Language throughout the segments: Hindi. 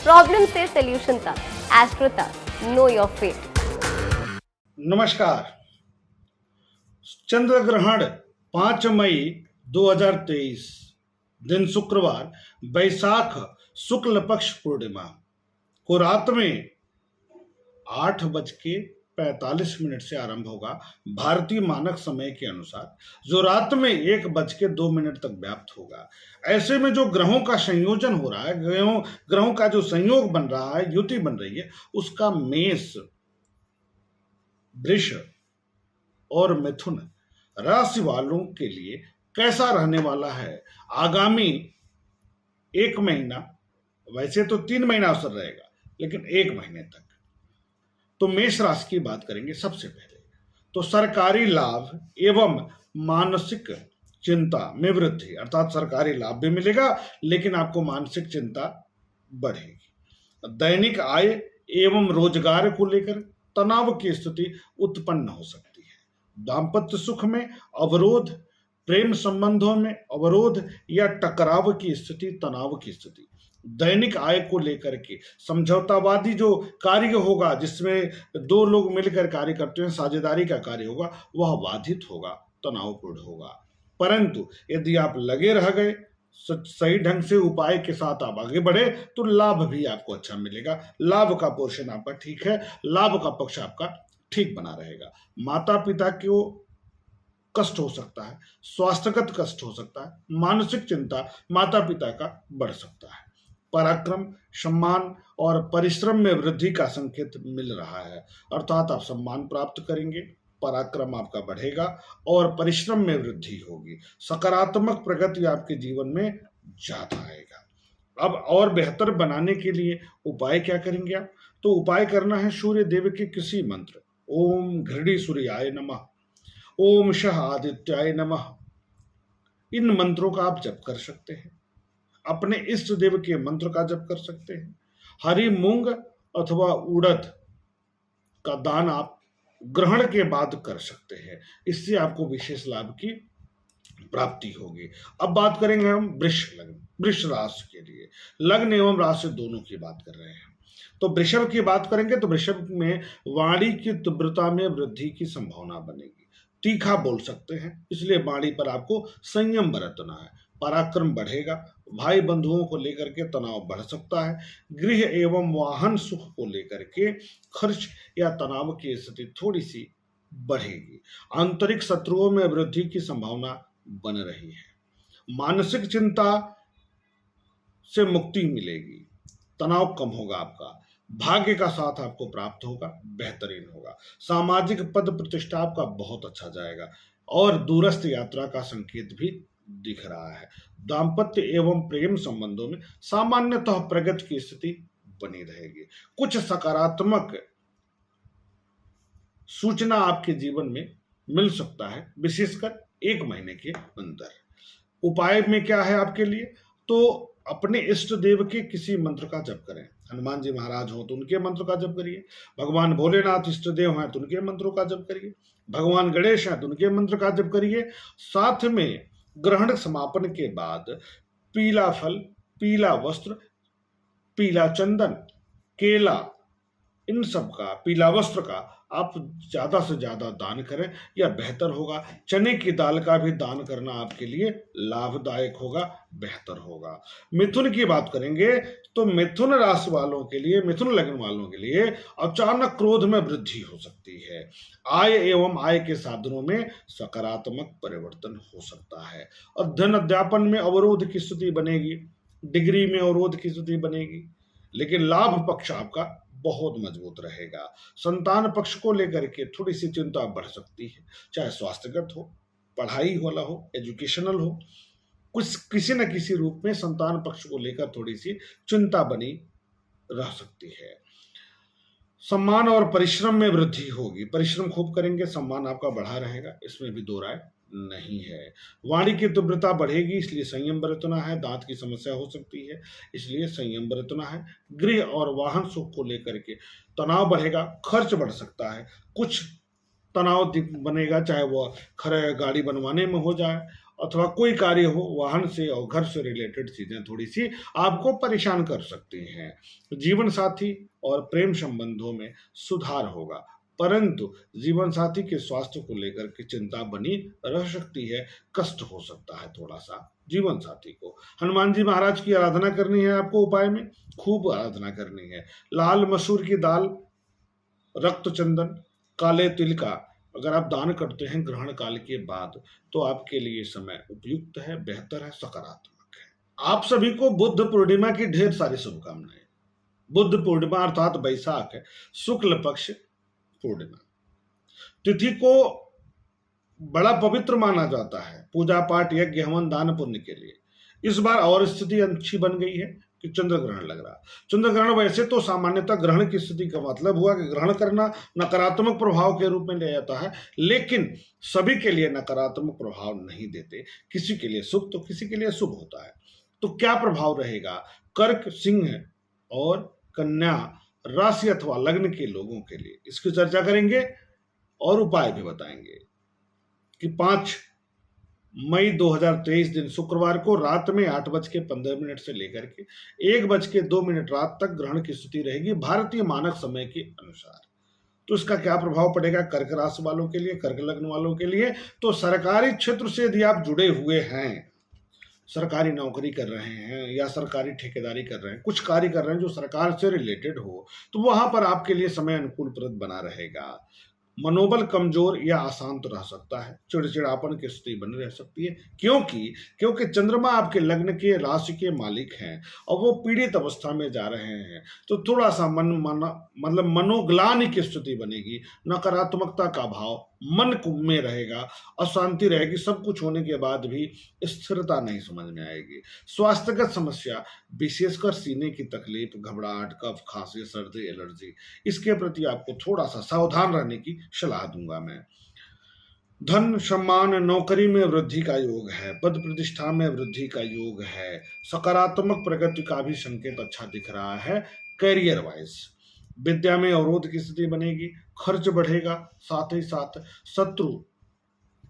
प्रॉब्लम से सोल्यूशन तक, एस्ट्रो तक, नो योर फेट। नमस्कार। चंद्र ग्रहण 5 मई 2023, दिन शुक्रवार, बैसाख शुक्ल पक्ष पूर्णिमा को रात में 8:45 से आरंभ होगा भारतीय मानक समय के अनुसार, जो रात में 1:02 तक व्याप्त होगा। ऐसे में जो ग्रहों का संयोजन हो रहा है, ग्रहों का जो संयोग बन रहा है, युति बन रही है, उसका मेष, वृष और मिथुन राशि वालों के लिए कैसा रहने वाला है आगामी 1 महीना। वैसे तो 3 महीना अवसर रहेगा, लेकिन 1 महीने तक। तो मेष राशि की बात करेंगे सबसे पहले। तो सरकारी लाभ एवं मानसिक चिंता में वृद्धि, अर्थात सरकारी लाभ भी मिलेगा, लेकिन आपको मानसिक चिंता बढ़ेगी। दैनिक आय एवं रोजगार को लेकर तनाव की स्थिति उत्पन्न हो सकती है। दाम्पत्य सुख में अवरोध, प्रेम संबंधों में अवरोध या टकराव की स्थिति, तनाव की स्थिति। दैनिक आय को लेकर के समझौतावादी जो कार्य होगा, जिसमें 2 लोग मिलकर कार्य करते हैं, साझेदारी का कार्य होगा, वह बाधित होगा, तनावपूर्ण होगा। परंतु यदि आप लगे रह गए, सही ढंग से उपाय के साथ आप आगे बढ़े, तो लाभ भी आपको अच्छा मिलेगा। लाभ का पोर्शन आपका ठीक है, लाभ का पक्ष आपका ठीक बना रहेगा। माता पिता को कष्ट हो सकता है, स्वास्थ्यगत कष्ट हो सकता है, मानसिक चिंता माता पिता का बढ़ सकता है। पराक्रम, सम्मान और परिश्रम में वृद्धि का संकेत मिल रहा है, अर्थात आप सम्मान प्राप्त करेंगे, पराक्रम आपका बढ़ेगा और परिश्रम में वृद्धि होगी। सकारात्मक प्रगति आपके जीवन में ज्यादा आएगा। अब और बेहतर बनाने के लिए उपाय क्या करेंगे आप? तो उपाय करना है सूर्य देव के किसी मंत्र, ओम घृणी सूर्याय नमः, ओम शह आदित्याय नमः, इन मंत्रों का आप जप कर सकते हैं। अपने इष्ट देव के मंत्र का जप कर सकते हैं। हरी मूंग अथवा उड़द का दान आप ग्रहण के बाद कर सकते हैं, इससे आपको विशेष लाभ की प्राप्ति होगी। अब बात करेंगे हम वृष राशि के लिए। लग्न एवं राशि दोनों की बात कर रहे हैं। तो वृषभ की बात करेंगे तो वृषभ में वाणी की तीव्रता में वृद्धि की संभावना बनेगी। तीखा बोल सकते हैं, इसलिए वाणी पर आपको संयम बरतना है। पराक्रम बढ़ेगा। भाई बंधुओं को लेकर के तनाव बढ़ सकता है। गृह एवं वाहन सुख को लेकर के खर्च या तनाव की स्थिति थोड़ी सी बढ़ेगी। आंतरिक शत्रुओं में वृद्धि की संभावना बन रही है। मानसिक चिंता से मुक्ति मिलेगी, तनाव कम होगा आपका। भाग्य का साथ आपको प्राप्त होगा, बेहतरीन होगा। सामाजिक पद प्रतिष्ठा आपका बहुत अच्छा जाएगा और दूरस्थ यात्रा का संकेत भी दिख रहा है। दाम्पत्य एवं प्रेम संबंधों में सामान्यतः प्रगति की स्थिति बनी रहेगी। कुछ सकारात्मक सूचना आपके जीवन में मिल सकता है, विशेषकर 1 महीने के अंदर। उपाय में क्या है आपके लिए? तो अपने इष्ट देव के किसी मंत्र का जप करें। हनुमान जी महाराज हो तो उनके मंत्र का जप करिए। भगवान भोलेनाथ इष्ट देव हैं तो उनके मंत्रों का जप करिए। भगवान गणेश हैं तो उनके मंत्र का जप करिए। साथ में ग्रहण समापन के बाद पीला फल, पीला वस्त्र, पीला चंदन, केला, इन सब का, पीला वस्त्र का आप ज्यादा से ज्यादा दान करें, यह बेहतर होगा। चने की दाल का भी दान करना आपके लिए लाभदायक होगा, बेहतर होगा। मिथुन की बात करेंगे तो मिथुन राशि वालों के लिए, मिथुन लग्न वालों के लिए अचानक क्रोध में वृद्धि हो सकती है। आय एवं आय के साधनों में सकारात्मक परिवर्तन हो सकता है। अध्ययन अध्यापन में अवरोध की स्थिति बनेगी, डिग्री में अवरोध की स्थिति बनेगी, लेकिन लाभ पक्ष आपका बहुत मजबूत रहेगा। संतान पक्ष को लेकर के थोड़ी सी चिंता बढ़ सकती है, चाहे स्वास्थ्यगत हो, पढ़ाई वाला हो, एजुकेशनल हो, कुछ किसी न किसी रूप में संतान पक्ष को लेकर थोड़ी सी चिंता बनी रह सकती है। सम्मान और परिश्रम में वृद्धि होगी। परिश्रम खूब करेंगे, सम्मान आपका बढ़ा रहेगा, इसमें भी दो राय नहीं है। वाणी की तीव्रता बढ़ेगी, इसलिए संयम बरतना है। दांत की समस्या हो सकती है, इसलिए संयम बरतना है। गृह और वाहन सुख को लेकर के तनाव बढ़ेगा, खर्च बढ़ सकता है। कुछ तनाव बनेगा, चाहे वो खरे गाड़ी बनवाने में हो जाए, अथवा कोई कार्य हो, वाहन से और घर से रिलेटेड चीजें थोड़ी सी आपको परेशान कर सकती हैं। जीवन साथी और प्रेम संबंधों में सुधार होगा, परंतु जीवन साथी के स्वास्थ्य को लेकर के चिंता बनी रह सकती है, कष्ट हो सकता है थोड़ा सा जीवन साथी को। हनुमान जी महाराज की आराधना करनी है आपको, उपाय में खूब आराधना करनी है। लाल मसूर की दाल, रक्त चंदन, काले तिल का अगर आप दान करते हैं ग्रहण काल के बाद, तो आपके लिए समय उपयुक्त है, बेहतर है, सकारात्मक है। आप सभी को बुद्ध पूर्णिमा की ढेर सारी शुभकामनाएं। बुद्ध पूर्णिमा अर्थात बैसाख है, शुक्ल पक्ष पूर्णिमा तिथि को बड़ा पवित्र माना जाता है पूजा पाठ यज्ञ हवन दान पुण्य के लिए। इस बार और स्थिति अच्छी बन गई है कि चंद्र ग्रहण लग रहा। चंद्र ग्रहण वैसे तो सामान्यतः ग्रहण की स्थिति का मतलब हुआ कि ग्रहण करना नकारात्मक प्रभाव के रूप में लिया जाता है, लेकिन सभी के लिए नकारात्मक प्रभाव नहीं देते, किसी के लिए शुभ तो किसी के लिए शुभ होता है। तो क्या प्रभाव रहेगा कर्क, सिंह और कन्या राशि अथवा लग्न के लोगों के लिए, इसकी चर्चा करेंगे और उपाय भी बताएंगे कि 5 मई 2023 दिन शुक्रवार को रात में 8:15 से लेकर के 1:02 रात तक ग्रहण की स्थिति रहेगी भारतीय मानक समय के अनुसार। तो इसका क्या प्रभाव पड़ेगा कर्क राशि वालों के लिए, कर्क लग्न वालों के लिए? तो सरकारी क्षेत्र से यदि आप जुड़े हुए हैं, सरकारी नौकरी कर रहे हैं या सरकारी ठेकेदारी कर रहे हैं, कुछ कार्य कर रहे हैं जो सरकार से रिलेटेड हो, तो वहां पर आपके लिए समय अनुकूलप्रद बना रहेगा। मनोबल कमजोर या अशांत रह सकता है, चिड़चिड़ापन की स्थिति बनी रह सकती है, क्योंकि चंद्रमा आपके लग्न के राशि के मालिक हैं और वो पीड़ित अवस्था में जा रहे हैं। तो थोड़ा सा मतलब मनोग्लानि की स्थिति बनेगी, नकारात्मकता का भाव मन में रहेगा, अशांति रहेगी, सब कुछ होने के बाद भी स्थिरता नहीं समझ में आएगी। स्वास्थ्यगत समस्या विशेषकर सीने की तकलीफ, घबराहट, कफ, खांसी, सर्दी, एलर्जी, इसके प्रति आपको थोड़ा सा सावधान रहने की सलाह दूंगा मैं। धन सम्मान नौकरी में वृद्धि का योग है, पद प्रतिष्ठा में वृद्धि का योग है, सकारात्मक प्रगति का भी संकेत अच्छा दिख रहा है। करियर वाइज विद्या में अवरोध की स्थिति बनेगी, खर्च बढ़ेगा, साथ ही साथ शत्रु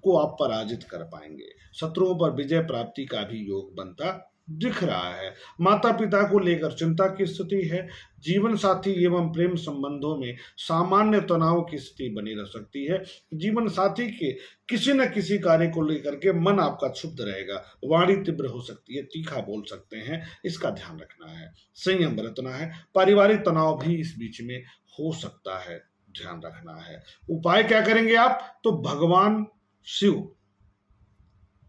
को आप पराजित कर पाएंगे, शत्रुओं पर विजय प्राप्ति का भी योग बनता दिख रहा है। माता पिता को लेकर चिंता की स्थिति है। जीवन साथी एवं प्रेम संबंधों में सामान्य तनाव की स्थिति बनी रह सकती है। जीवन साथी के किसी न किसी कार्य को लेकर के मन आपका क्षुब्ध रहेगा, वाणी तीव्र हो सकती है, तीखा बोल सकते हैं, इसका ध्यान रखना है, संयम बरतना है। पारिवारिक तनाव भी इस बीच में हो सकता है, ध्यान रखना है। उपाय क्या करेंगे आप? तो भगवान शिव,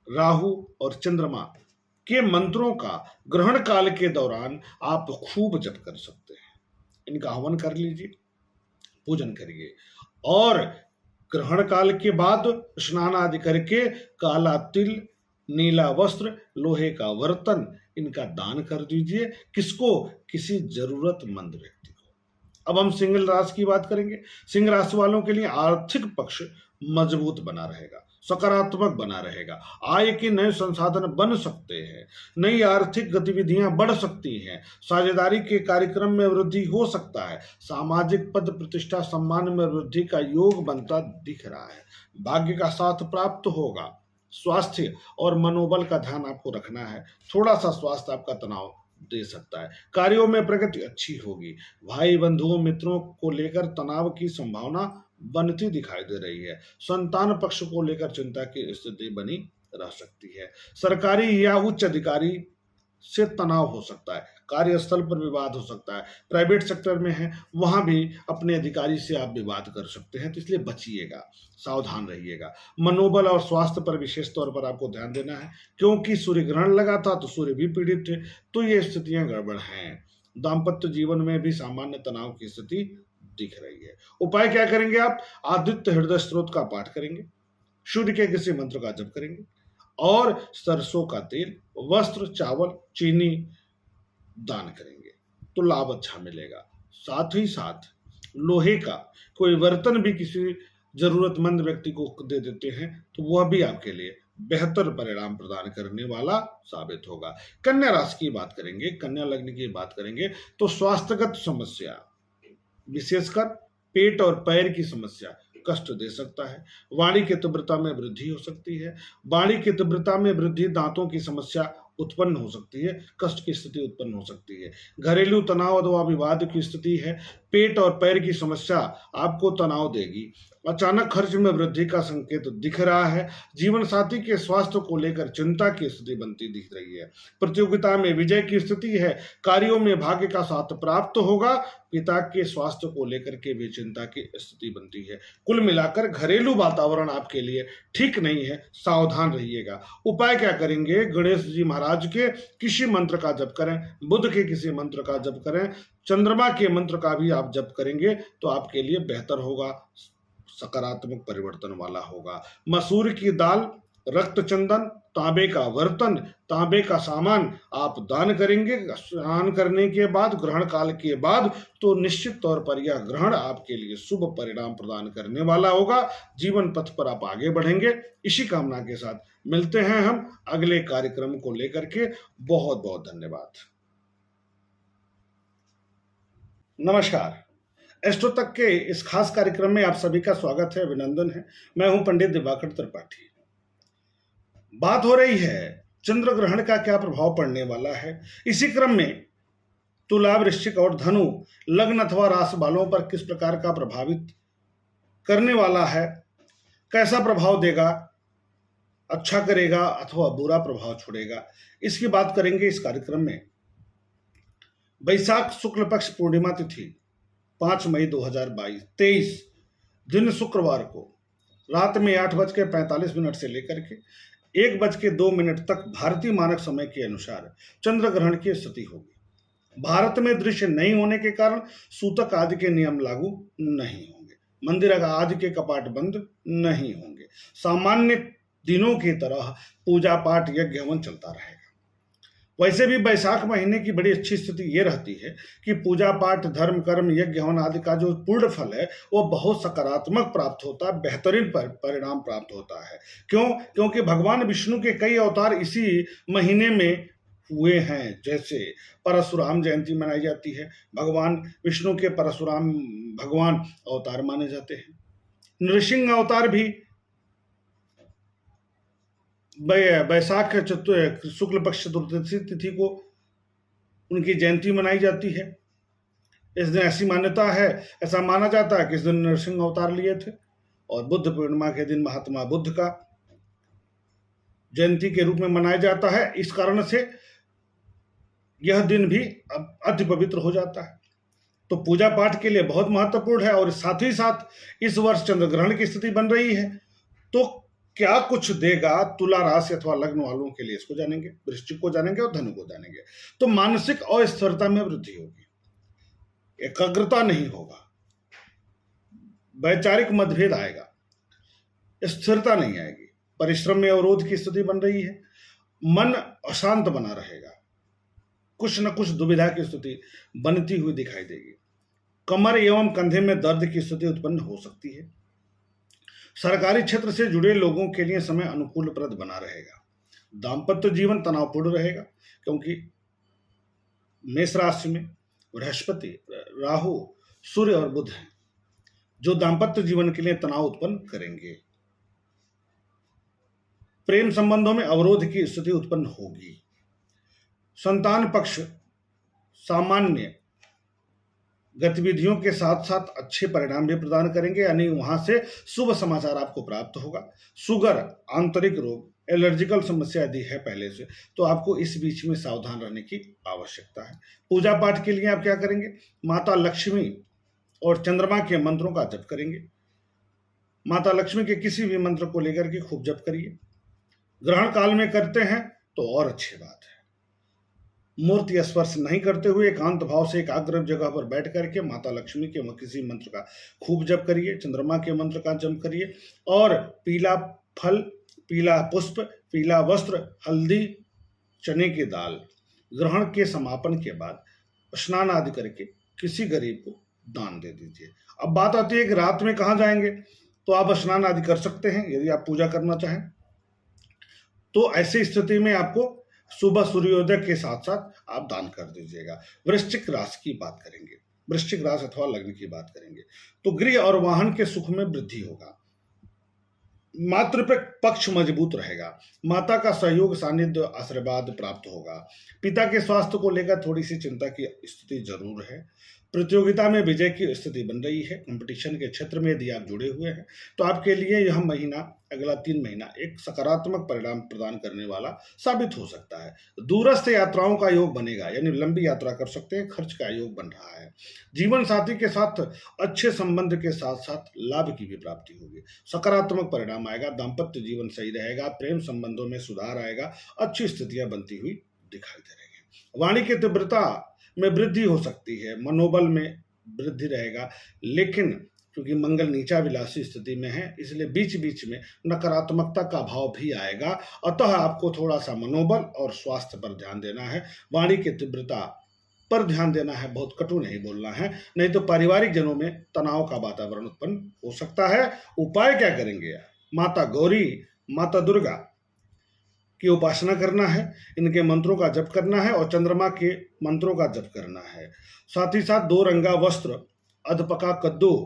राहु और चंद्रमा के मंत्रों का ग्रहण काल के दौरान आप खूब जप कर सकते हैं, इनका हवन कर लीजिए, पूजन करिए, और ग्रहण काल के बाद स्नान आदि करके काला तिल, नीला वस्त्र, लोहे का बर्तन, इनका दान कर दीजिए। किसको? किसी जरूरतमंद व्यक्ति को। अब हम सिंह राशि की बात करेंगे। सिंह राशि वालों के लिए आर्थिक पक्ष मजबूत बना रहेगा, सकारात्मक बना रहेगा, आय के नए संसाधन बन सकते हैं, नई आर्थिक गतिविधियां बढ़ सकती हैं, साझेदारी के कार्यक्रम में वृद्धि हो सकता है, सामाजिक पद प्रतिष्ठा सम्मान में वृद्धि का योग बनता दिख रहा है, भाग्य का साथ प्राप्त होगा। स्वास्थ्य और मनोबल का ध्यान आपको रखना है, थोड़ा सा स्वास्थ्य आपका तनाव दे सकता है। कार्यों में प्रगति अच्छी होगी, भाई बंधुओं मित्रों को लेकर तनाव की संभावना बनती दिखाई दे रही है। संतान पक्ष को लेकर चिंता की स्थिति बनी रह सकती है। सरकारी या उच्च अधिकारी से तनाव हो सकता है, कार्यस्थल पर विवाद हो सकता है, प्राइवेट सेक्टर में है वहां भी अपने अधिकारी से आप विवाद कर सकते हैं, तो इसलिए बचिएगा, सावधान रहिएगा। मनोबल और स्वास्थ्य पर विशेष तौर पर आपको ध्यान देना है, क्योंकि सूर्य ग्रहण लगा था तो सूर्य भी पीड़ित थे, तो ये स्थितियां गड़बड़ हैं। दाम्पत्य जीवन में भी सामान्य तनाव की स्थिति दिख रही है। उपाय क्या करेंगे आप? आदित्य हृदय स्त्रोत का पाठ करेंगे, सूर्य के किसी मंत्र का जप करेंगे, और सरसों का तेल, वस्त्र, चावल, चीनी दान करेंगे तो लाभ अच्छा मिलेगा। साथ ही साथ लोहे का कोई बर्तन भी किसी जरूरतमंद व्यक्ति को दे देते हैं तो वह भी आपके लिए बेहतर परिणाम प्रदान करने वाला साबित होगा। कन्या राशि की बात करेंगे, कन्या लग्न की बात करेंगे तो स्वास्थ्यगत समस्या, विशेषकर पेट और पैर की समस्या कष्ट दे सकता है। वाणी की तीव्रता में वृद्धि हो सकती है। वाणी की तीव्रता में वृद्धि, दांतों की समस्या उत्पन्न हो सकती है, कष्ट की स्थिति उत्पन्न हो सकती है। घरेलू तनाव अथवा विवाद की स्थिति है। पेट और पैर की समस्या आपको तनाव देगी। अचानक खर्च में वृद्धि का संकेत दिख रहा है। जीवन साथी के स्वास्थ्य को लेकर चिंता की स्थिति बनती दिख रही है। प्रतियोगिता में विजय की स्थिति है। कार्यों में भाग्य का साथ प्राप्त होगा। पिता के स्वास्थ्य को लेकर के भी चिंता की स्थिति बनती है। कुल मिलाकर घरेलू वातावरण आपके लिए ठीक नहीं है, सावधान रहिएगा। उपाय क्या करेंगे? गणेश जी महाराज के किसी मंत्र का जप करें, बुध के किसी मंत्र का जप करें, चंद्रमा के मंत्र का भी आप जप करेंगे तो आपके लिए बेहतर होगा, सकारात्मक परिवर्तन वाला होगा। मसूर की दाल, रक्त चंदन, तांबे का बर्तन, तांबे का सामान आप दान करेंगे स्नान करने के बाद, ग्रहण काल के बाद, तो निश्चित तौर पर यह ग्रहण आपके लिए शुभ परिणाम प्रदान करने वाला होगा। जीवन पथ पर आप आगे बढ़ेंगे। इसी कामना के साथ मिलते हैं हम अगले कार्यक्रम को लेकर के। बहुत बहुत धन्यवाद। नमस्कार। एस्ट्रो तक के इस खास कार्यक्रम में आप सभी का स्वागत है, अभिनंदन है। मैं हूं पंडित दिवाकर त्रिपाठी। बात हो रही है चंद्र ग्रहण का क्या प्रभाव पड़ने वाला है। इसी क्रम में तुला, वृश्चिक और धनु लग्न अथवा राशि वालों पर किस प्रकार का प्रभावित करने वाला है, कैसा प्रभाव देगा, अच्छा करेगा अथवा बुरा प्रभाव छोड़ेगा, इसकी बात करेंगे इस कार्यक्रम में। वैशाख शुक्ल पक्ष पूर्णिमा तिथि 5 मई 2023 दिन शुक्रवार को रात में 8:45 से लेकर के 1:02 तक भारतीय मानक समय के अनुसार चंद्र ग्रहण की स्थिति होगी। भारत में दृश्य नहीं होने के कारण सूतक आदि के नियम लागू नहीं होंगे। मंदिर आदि के कपाट बंद नहीं होंगे। सामान्य दिनों की तरह पूजा पाठ यज्ञ हवन चलता रहेगा। वैसे भी वैशाख महीने की बड़ी अच्छी स्थिति ये रहती है कि पूजा पाठ, धर्म, कर्म, यज्ञ हवन आदि का जो पूर्ण फल है वो बहुत सकारात्मक प्राप्त होता है, बेहतरीन परिणाम प्राप्त होता है। क्यों? क्योंकि भगवान विष्णु के कई अवतार इसी महीने में हुए हैं। जैसे परशुराम जयंती मनाई जाती है, भगवान विष्णु के परशुराम भगवान अवतार माने जाते हैं। नृसिंह अवतार भी वैशाख शुक्ल पक्ष चतुर्दशी तिथि को उनकी जयंती मनाई जाती है। इस दिन ऐसी मान्यता है, ऐसा माना जाता है कि इस दिन नरसिंह अवतार लिए थे और बुद्ध पूर्णिमा के दिन महात्मा बुद्ध का जयंती के रूप में मनाया जाता है। इस कारण से यह दिन भी अति पवित्र हो जाता है। तो पूजा पाठ के लिए बहुत महत्वपूर्ण है। और साथ ही साथ इस वर्ष चंद्र ग्रहण की स्थिति बन रही है, तो क्या कुछ देगा तुला राशि अथवा लग्न वालों के लिए, इसको जानेंगे। वृश्चिक को जानेंगे और धनु को जानेंगे। तो मानसिक अस्थिरता में वृद्धि होगी, एकाग्रता नहीं होगा, वैचारिक मतभेद आएगा, स्थिरता नहीं आएगी, परिश्रम में अवरोध की स्थिति बन रही है, मन अशांत बना रहेगा, कुछ न कुछ दुविधा की स्थिति बनती हुई दिखाई देगी। कमर एवं कंधे में दर्द की स्थिति उत्पन्न हो सकती है। सरकारी क्षेत्र से जुड़े लोगों के लिए समय अनुकूलप्रद बना रहेगा। दाम्पत्य जीवन तनावपूर्ण रहेगा, क्योंकि मेष राशि में बृहस्पति, राहु, सूर्य और बुध हैं, जो दाम्पत्य जीवन के लिए तनाव उत्पन्न करेंगे। प्रेम संबंधों में अवरोध की स्थिति उत्पन्न होगी। संतान पक्ष सामान्य गतिविधियों के साथ साथ अच्छे परिणाम भी प्रदान करेंगे, यानी वहां से शुभ समाचार आपको प्राप्त होगा। शुगर, आंतरिक रोग, एलर्जिकल समस्या यदि है पहले से, तो आपको इस बीच में सावधान रहने की आवश्यकता है। पूजा पाठ के लिए आप क्या करेंगे? माता लक्ष्मी और चंद्रमा के मंत्रों का जप करेंगे। माता लक्ष्मी के किसी भी मंत्र को लेकर के खूब जप करिए। ग्रहण काल में करते हैं तो और अच्छी बात है। मूर्ति स्पर्श नहीं करते हुए एकांत भाव से एकाग्र जगह पर बैठ करके माता लक्ष्मी के किसी मंत्र का खूब जप करिए, चंद्रमा के मंत्र का जप करिए, और पीला फल, पीला पुष्प, पीला वस्त्र, हल्दी, चने की दाल ग्रहण के समापन के बाद स्नान आदि करके किसी गरीब को दान दे दीजिए। अब बात आती है कि रात में कहाँ जाएंगे, तो आप स्नान आदि कर सकते हैं यदि आप पूजा करना चाहें। तो ऐसी स्थिति में आपको सुबह सूर्योदय के साथ साथ आप दान कर दीजिएगा। वृश्चिक राशि की बात करेंगे। वृश्चिक राशि अथवा लग्न की बात करेंगे तो गृह और वाहन के सुख में वृद्धि होगा। मातृ पक्ष मजबूत रहेगा। माता का सहयोग, सानिध्य, आशीर्वाद प्राप्त होगा। पिता के स्वास्थ्य को लेकर थोड़ी सी चिंता की स्थिति जरूर है। प्रतियोगिता में विजय की स्थिति बन रही है। कंपटीशन के क्षेत्र में यदि आप जुड़े हुए हैं तो आपके लिए यह महीना, अगला 3 महीना एक सकारात्मक परिणाम प्रदान करने वाला साबित हो सकता है। दूरस्थ यात्राओं का योग बनेगा, यानी लंबी यात्रा कर सकते हैं, खर्च का योग बन रहा है। जीवन साथी के साथ अच्छे संबंध के साथ साथ लाभ की भी प्राप्ति होगी। सकारात्मक परिणाम आएगा। दाम्पत्य जीवन सही रहेगा। प्रेम संबंधों में सुधार आएगा। अच्छी स्थितियां बनती हुई दिखाई दे रही है। वाणी की तीव्रता में वृद्धि हो सकती है। मनोबल में वृद्धि रहेगा, लेकिन क्योंकि मंगल नीचा विलासी स्थिति में है इसलिए बीच बीच में नकारात्मकता का भाव भी आएगा। अतः आपको थोड़ा सा मनोबल और स्वास्थ्य पर ध्यान देना है। वाणी की तीव्रता पर ध्यान देना है, बहुत कटु नहीं बोलना है, नहीं तो पारिवारिक जनों में तनाव का वातावरण उत्पन्न हो सकता है। उपाय क्या करेंगे? माता गौरी, माता दुर्गा की उपासना करना है, इनके मंत्रों का जप करना है और चंद्रमा के मंत्रों का जप करना है। साथ ही साथ 2 रंगा वस्त्र, अधपका कद्दू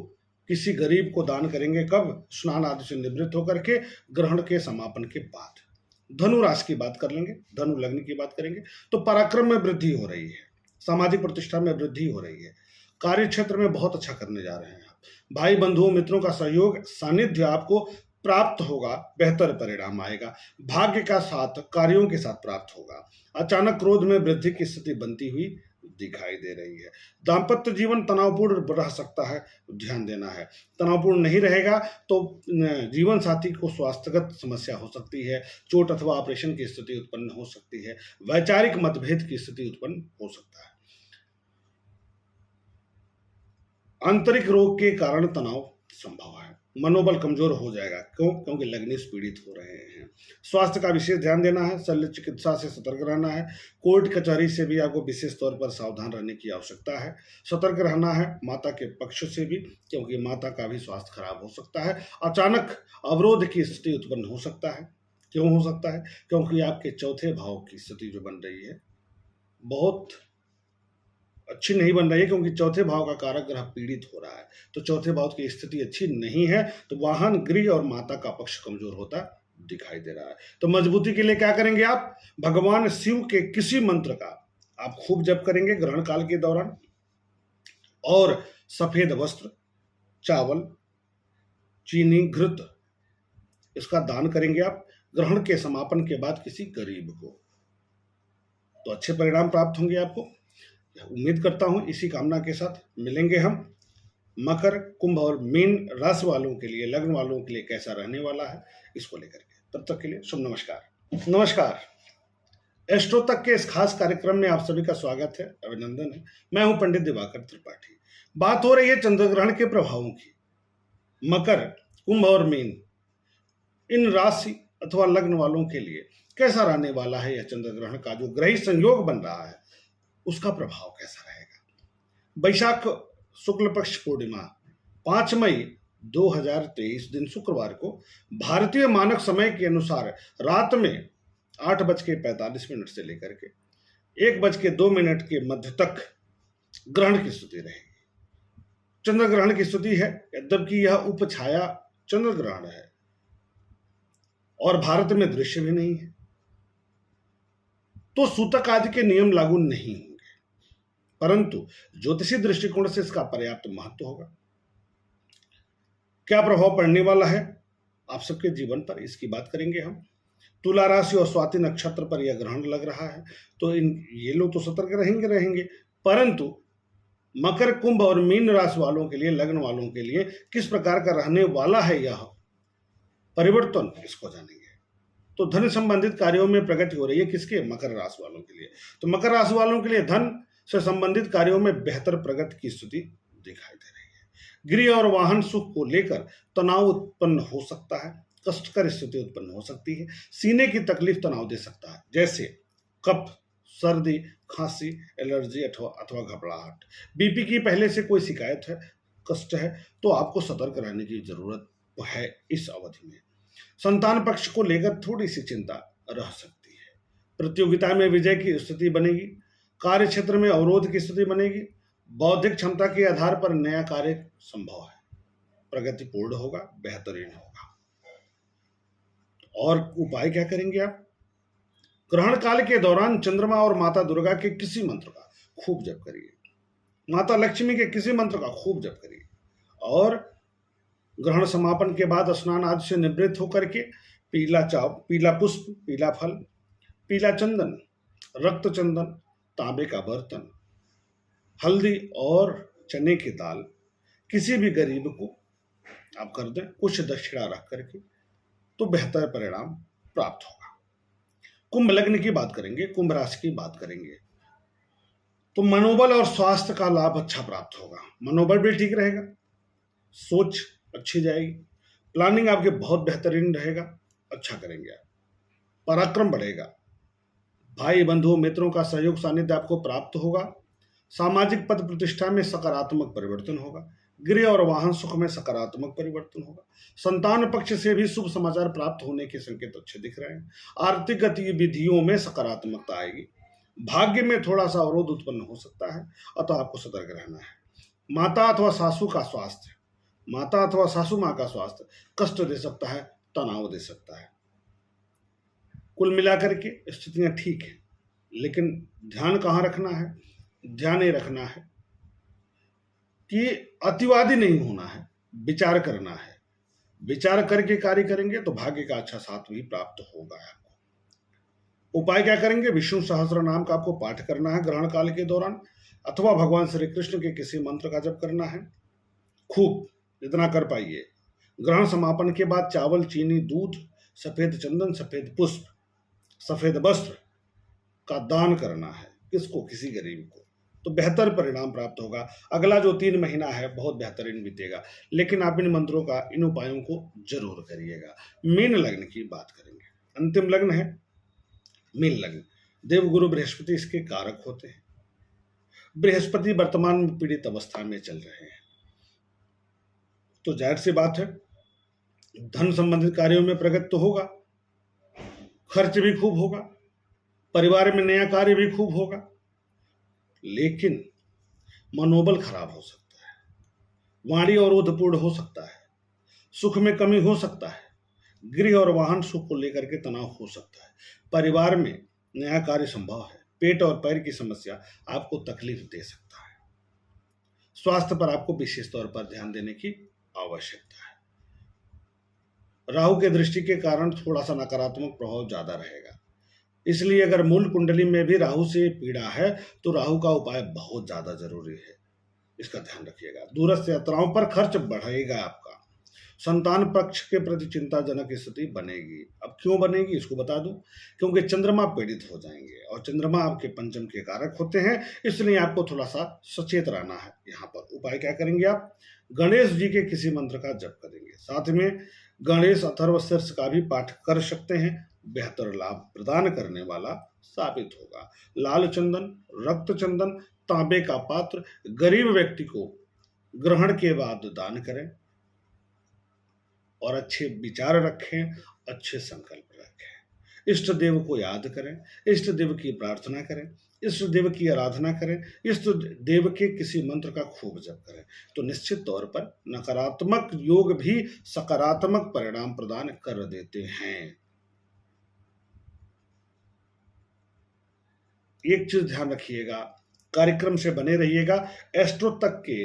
किसी गरीब को दान करेंगे। कब? स्नान आदि से निवृत्त होकर के ग्रहण के समापन के बाद। धनु राशि की बात कर लेंगे, धनु लग्न की बात करेंगे तो पराक्रम में वृद्धि हो रही है। सामाजिक प्रतिष्ठा में वृद्धि हो रही है। कार्य क्षेत्र में बहुत अच्छा करने जा रहे हैं आप। भाई बंधुओं मित्रों का सहयोग, सानिध्य आपको प्राप्त होगा। बेहतर परिणाम आएगा। भाग्य का साथ कार्यों के साथ प्राप्त होगा। अचानक क्रोध में वृद्धि की स्थिति बनती हुई दिखाई दे रही है। दाम्पत्य जीवन तनावपूर्ण रह सकता है, ध्यान देना है। तनावपूर्ण नहीं रहेगा तो जीवन साथी को स्वास्थ्यगत समस्या हो सकती है। चोट अथवा ऑपरेशन की स्थिति उत्पन्न हो सकती है। वैचारिक मतभेद की स्थिति उत्पन्न हो सकता है। आंतरिक रोग के कारण तनाव संभव है। मनोबल कमजोर हो जाएगा। क्यों? क्योंकि लग्नेश पीड़ित हो रहे हैं। स्वास्थ्य का विशेष ध्यान देना है। शल्य चिकित्सा से सतर्क रहना है। कोर्ट कचहरी से भी आपको विशेष तौर पर सावधान रहने की आवश्यकता है। सतर्क रहना है माता के पक्ष से भी, क्योंकि माता का भी स्वास्थ्य खराब हो सकता है। अचानक अवरोध की स्थिति उत्पन्न हो सकता है। क्यों हो सकता है? क्योंकि आपके चौथे भाव की स्थिति जो बन रही है बहुत अच्छी नहीं बन रही है, क्योंकि चौथे भाव का कारक ग्रह पीड़ित हो रहा है। तो चौथे भाव की स्थिति अच्छी नहीं है, तो वाहन, गृह और माता का पक्ष कमजोर होता दिखाई दे रहा है। तो मजबूती के लिए क्या करेंगे आप? भगवान शिव के किसी मंत्र का आप खूब जप करेंगे ग्रहण काल के दौरान, और सफेद वस्त्र, चावल, चीनी, घृत इसका दान करेंगे आप ग्रहण के समापन के बाद किसी गरीब को, तो अच्छे परिणाम प्राप्त होंगे आपको। उम्मीद करता हूं इसी कामना के साथ मिलेंगे हम। मकर, कुंभ और मीन राशि वालों के लिए, लग्न वालों के लिए कैसा रहने वाला है इसको लेकर के। तब तक के लिए शुभ नमस्कार। नमस्कार। एस्ट्रो तक के इस खास कार्यक्रम में आप सभी का स्वागत है, अभिनंदन है। मैं हूं पंडित दिवाकर त्रिपाठी। बात हो रही है चंद्रग्रहण के प्रभावों की। मकर, कुंभ और मीन इन राशि अथवा लग्न वालों के लिए कैसा रहने वाला है। यह चंद्रग्रहण का जो ग्रही संयोग बन रहा है उसका प्रभाव कैसा रहेगा। वैशाख शुक्ल पक्ष पूर्णिमा 5 मई 2023 दिन शुक्रवार को भारतीय मानक समय के अनुसार रात में 8:45 से लेकर के 1:02 के मध्य तक ग्रहण की स्थिति रहेगी। चंद्र ग्रहण की स्थिति है, यद्यपि यह उपछाया चंद्र ग्रहण है और भारत में दृश्य भी नहीं है, तो सूतक आदि के नियम लागू नहीं होंगे, परंतु ज्योतिषी दृष्टिकोण से इसका पर्याप्त महत्व होगा। क्या प्रभाव पड़ने वाला है आप सबके जीवन पर, इसकी बात करेंगे हम। तुला राशि और स्वाति नक्षत्र पर यह ग्रहण लग रहा है, तो ये लोग तो सतर्क रहेंगे, परंतु मकर, कुंभ और मीन राशि वालों के लिए, लग्न वालों के लिए किस प्रकार का रहने वाला है यह परिवर्तन, इसको जानेंगे। तो धन संबंधित कार्यों में प्रगति हो रही है किसके? मकर राशि वालों के लिए। तो मकर राशि वालों के लिए धन से संबंधित कार्यों में बेहतर प्रगति की स्थिति दिखाई दे रही है। गृह और वाहन सुख को लेकर तनाव उत्पन्न हो सकता है। कष्टकर स्थिति उत्पन्न हो सकती है। सीने की तकलीफ तनाव दे सकता है, जैसे कफ, सर्दी, खांसी, एलर्जी अथवा घबराहट। बीपी की पहले से कोई शिकायत है, कष्ट है, तो आपको सतर्क रहने की जरूरत है इस अवधि में। संतान पक्ष को लेकर थोड़ी सी चिंता रह सकती है। प्रतियोगिता में विजय की स्थिति बनेगी। कार्य क्षेत्र में अवरोध की स्थिति बनेगी। बौद्धिक क्षमता के आधार पर नया कार्य संभव है, प्रगतिपूर्ण होगा, बेहतरीन होगा। और उपाय क्या करेंगे आप? ग्रहण काल के दौरान चंद्रमा और माता दुर्गा के किसी मंत्र का खूब जप करिए, माता लक्ष्मी के किसी मंत्र का खूब जप करिए, और ग्रहण समापन के बाद स्नान आदि से निवृत्त होकर के पीला पुष्प, पीला फल, पीला चंदन, रक्त चंदन, तांबे का बर्तन, हल्दी और चने की दाल किसी भी गरीब को आप कर दें, कुछ दक्षिणा रख करके, तो बेहतर परिणाम प्राप्त होगा। कुंभ लग्न की बात करेंगे, कुंभ राशि की बात करेंगे, तो मनोबल और स्वास्थ्य का लाभ अच्छा प्राप्त होगा। मनोबल भी ठीक रहेगा, सोच अच्छी जाएगी, प्लानिंग आपके बहुत बेहतरीन रहेगा, अच्छा करेंगे आप, पराक्रम बढ़ेगा, भाई बंधुओं मित्रों का सहयोग सानिध्य आपको प्राप्त होगा, सामाजिक पद प्रतिष्ठा में सकारात्मक परिवर्तन होगा, गृह और वाहन सुख में सकारात्मक परिवर्तन होगा, संतान पक्ष से भी शुभ समाचार प्राप्त होने के संकेत अच्छे दिख रहे हैं, आर्थिक गतिविधियों में सकारात्मकता आएगी, भाग्य में थोड़ा सा अवरोध उत्पन्न हो सकता है, अतः आपको सतर्क रहना है। माता अथवा सासू का स्वास्थ्य, माता अथवा सासू माँ का स्वास्थ्य कष्ट दे सकता है, तनाव दे सकता है। कुल मिलाकर के स्थितियां ठीक है, लेकिन ध्यान कहाँ रखना है? ध्यान ये रखना है कि अतिवादी नहीं होना है, विचार करना है। विचार करके कार्य करेंगे तो भाग्य का अच्छा साथ भी प्राप्त होगा आपको। उपाय क्या करेंगे? विष्णु सहस्त्र नाम का आपको पाठ करना है ग्रहण काल के दौरान, अथवा भगवान श्री कृष्ण के किसी मंत्र का जप करना है खूब, जितना कर पाइए। ग्रहण समापन के बाद चावल, चीनी, दूध, सफेद चंदन, सफेद पुष्प, सफेद वस्त्र का दान करना है। किसको? किसी गरीब को, तो बेहतर परिणाम प्राप्त होगा। अगला जो 3 महीना है बहुत बेहतरीन बीतेगा, लेकिन आप इन मंत्रों का, इन उपायों को जरूर करिएगा। मीन लग्न की बात करेंगे, अंतिम लग्न है मीन लग्न। देवगुरु बृहस्पति इसके कारक होते हैं। बृहस्पति वर्तमान में पीड़ित अवस्था में चल रहे हैं, तो जाहिर सी बात है धन संबंधित कार्यों में प्रगति तो होगा, खर्च भी खूब होगा, परिवार में नया कार्य भी खूब होगा, लेकिन मनोबल खराब हो सकता है, वाणी और अवरोधपूर्ण हो सकता है, सुख में कमी हो सकता है, गृह और वाहन सुख को लेकर के तनाव हो सकता है, परिवार में नया कार्य संभव है, पेट और पैर की समस्या आपको तकलीफ दे सकता है। स्वास्थ्य पर आपको विशेष तौर पर ध्यान देने की आवश्यकता है। राहु के दृष्टि के कारण थोड़ा सा नकारात्मक प्रभाव ज्यादा रहेगा, इसलिए अगर मूल कुंडली में भी राहु से पीड़ा है तो राहु का उपाय बहुत ज्यादा जरूरी है, इसका ध्यान रखिएगा। दूरस्थ यात्राओं पर खर्च बढ़ेगा आपका, संतान पक्ष के प्रति चिंताजनक स्थिति बनेगी। अब क्यों बनेगी इसको बता दूं, क्योंकि चंद्रमा पीड़ित हो जाएंगे और चंद्रमा आपके पंचम के कारक होते हैं, इसलिए आपको थोड़ा सा सचेत रहना है। यहाँ पर उपाय क्या करेंगे आप? गणेश जी के किसी मंत्र का जप करेंगे, साथ में गणेश अथर्व शीर्ष का भी पाठ कर सकते हैं, बेहतर लाभ प्रदान करने वाला साबित होगा। लाल चंदन, रक्त चंदन, तांबे का पात्र गरीब व्यक्ति को ग्रहण के बाद दान करें, और अच्छे विचार रखें, अच्छे संकल्प रखें। इष्ट देव को याद करें, इष्ट देव की प्रार्थना करें, इष्ट देव की आराधना करें, इष्ट देव के किसी मंत्र का खूब जप करें, तो निश्चित तौर पर नकारात्मक योग भी सकारात्मक परिणाम प्रदान कर देते हैं। एक चीज ध्यान रखिएगा, कार्यक्रम से बने रहिएगा। एस्ट्रो तक के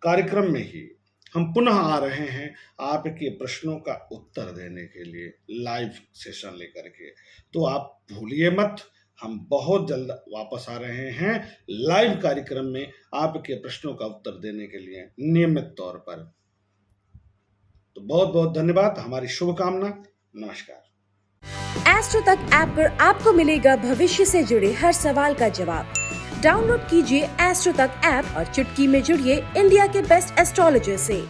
कार्यक्रम में ही हम पुनः आ रहे हैं आपके प्रश्नों का उत्तर देने के लिए, लाइव सेशन लेकर के, तो आप भूलिए मत, हम बहुत जल्द वापस आ रहे हैं लाइव कार्यक्रम में आपके प्रश्नों का उत्तर देने के लिए नियमित तौर पर। तो बहुत बहुत धन्यवाद, हमारी शुभकामना, नमस्कार। एस्ट्रो तक ऐप पर आपको मिलेगा भविष्य से जुड़े हर सवाल का जवाब। डाउनलोड कीजिए एस्ट्रो तक ऐप और चुटकी में जुड़िए इंडिया के बेस्ट एस्ट्रोलॉजर से।